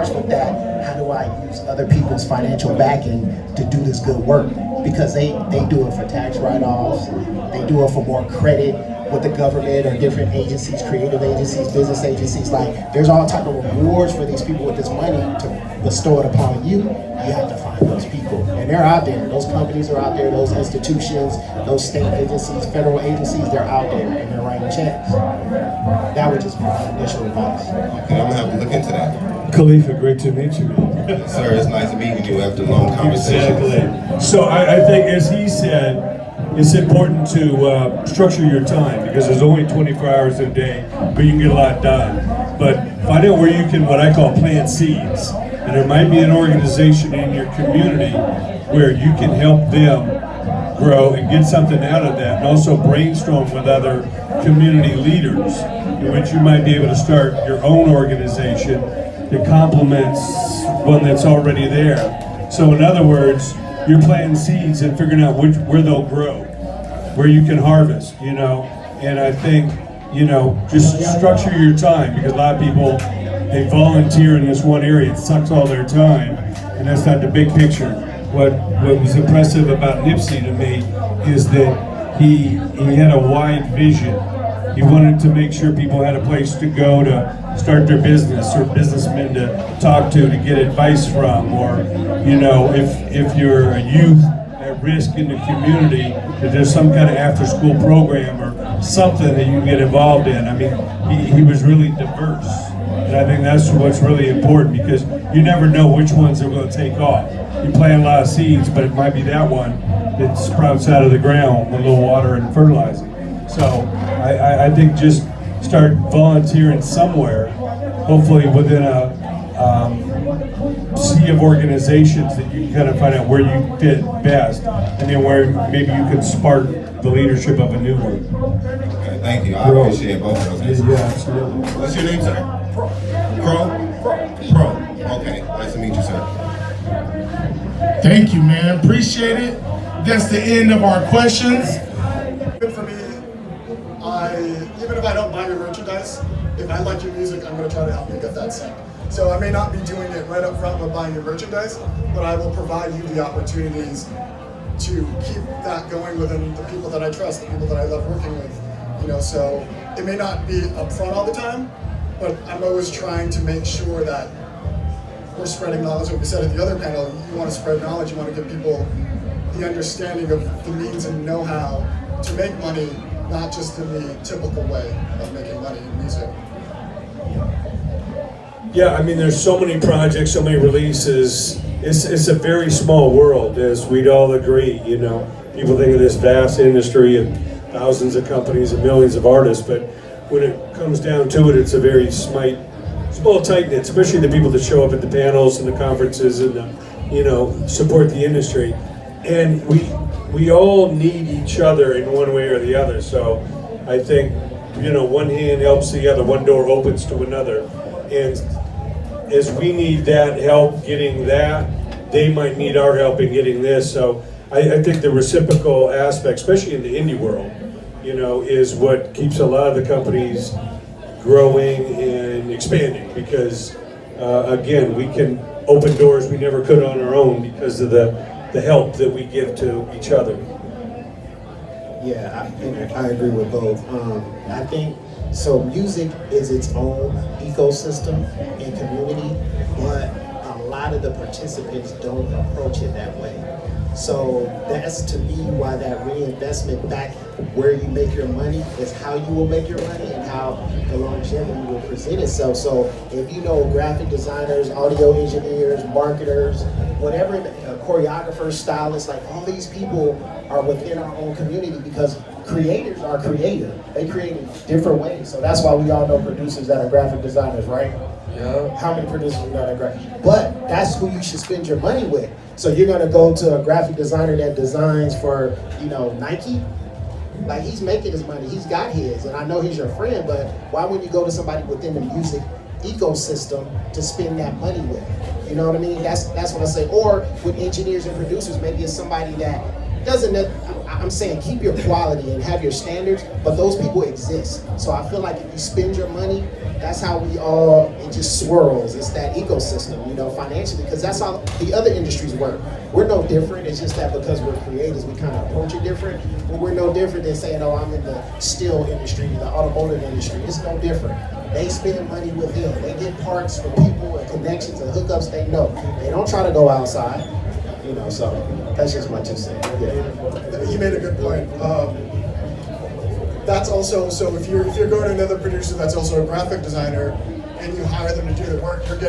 with that, how do I use other people's financial backing to do this good work? Because they do it for tax write-offs, they do it for more credit with the government or different agencies, creative agencies, business agencies. Like, there's all type of rewards for these people with this money to bestow it upon you. You have to find those people, and they're out there. Those companies are out there, those institutions, those state agencies, federal agencies, they're out there and they're writing checks. That would just be my initial advice. Okay, I'm gonna have to look into that. Khalifa, great to meet you. Yes, sir, it's nice meeting you after a long conversation. Exactly. So I think, as he said, it's important to structure your time, because there's only 24 hours a day, but you can get a lot done. But find out where you can, what I call, plant seeds. And there might be an organization in your community where you can help them grow and get something out of that, and also brainstorm with other community leaders, in which you might be able to start your own organization that complements one that's already there. So in other words, you're planting seeds and figuring out where they'll grow, where you can harvest, and I think, just structure your time, because a lot of people, they volunteer in this one area, it sucks all their time, and that's not the big picture. What was impressive about Nipsey to me is that he had a wide vision. He wanted to make sure people had a place to go to start their business, or businessmen to talk to get advice from, or if you're a youth at risk in the community, that there's some kind of after-school program or something that you can get involved in. I mean, he was really diverse, and I think that's what's really important, because you never know which ones are going to take off. You plant a lot of seeds, but it might be that one that sprouts out of the ground with a little water and fertilizing. So I think just start volunteering somewhere, hopefully within a sea of organizations that you can kind of find out where you fit best, and then where maybe you can spark the leadership of a new one. Okay, thank you. I appreciate both of those. Yeah, absolutely. What's your name, sir? Pro. Okay, nice to meet you, sir. Thank you, man. Appreciate it. That's the end of our questions. Good for me. Even if I don't buy your merchandise, if I like your music, I'm going to try to help you get that set. So I may not be doing it right up front with buying your merchandise, but I will provide you the opportunities to keep that going within the people that I trust, the people that I love working with. So it may not be up front all the time, but I'm always trying to make sure that we're spreading knowledge. Like we said at the other panel, you want to spread knowledge, you want to give people the understanding of the means and know-how to make money, not just in the typical way of making money in music. Yeah, I mean, there's so many projects, so many releases. It's a very small world, as we'd all agree. People think of this vast industry of thousands of companies and millions of artists, but when it comes down to it, it's a very small tight-knit, especially the people that show up at the panels and the conferences and support the industry. And we all need each other in one way or the other. So I think, one hand helps the other, one door opens to another. And as we need that help getting that, they might need our help in getting this. So I think the reciprocal aspect, especially in the indie world, is what keeps a lot of the companies growing and expanding, because again, we can open doors we never could on our own because of the help that we give to each other. Yeah, I agree with both. I think, so music is its own ecosystem and community, but a lot of the participants don't approach it that way. So that's, to me, why that reinvestment back where you make your money is how you will make your money and how the longevity will present itself. So if graphic designers, audio engineers, marketers, whatever, choreographers, stylists, like all these people are within our own community, because creators are creative. They create in different ways. So that's why we all know producers that are graphic designers, right? Yeah. How many producers we know that are graphic? But that's who you should spend your money with. So you're gonna go to a graphic designer that designs for, Nike? Like, he's making his money, he's got his, and I know he's your friend, but why wouldn't you go to somebody within the music ecosystem to spend that money with? You know what I mean? That's what I say. Or with engineers and producers, maybe it's somebody that doesn't, I'm saying keep your quality and have your standards, but those people exist. So I feel like if you spend your money, that's how it just swirls. It's that ecosystem, financially, because that's how the other industries work. We're no different. It's just that because we're creators, we kind of approach it different. But we're no different than saying, oh, I'm in the steel industry, the automotive industry. It's no different. They spend money with them. They get parts from people and connections and hookups they know. They don't try to go outside, so that's just my 2 cents. Yeah. You made a good point. That's also, so if you're going to another producer that's also a graphic designer and you hire them to do the work, you're getting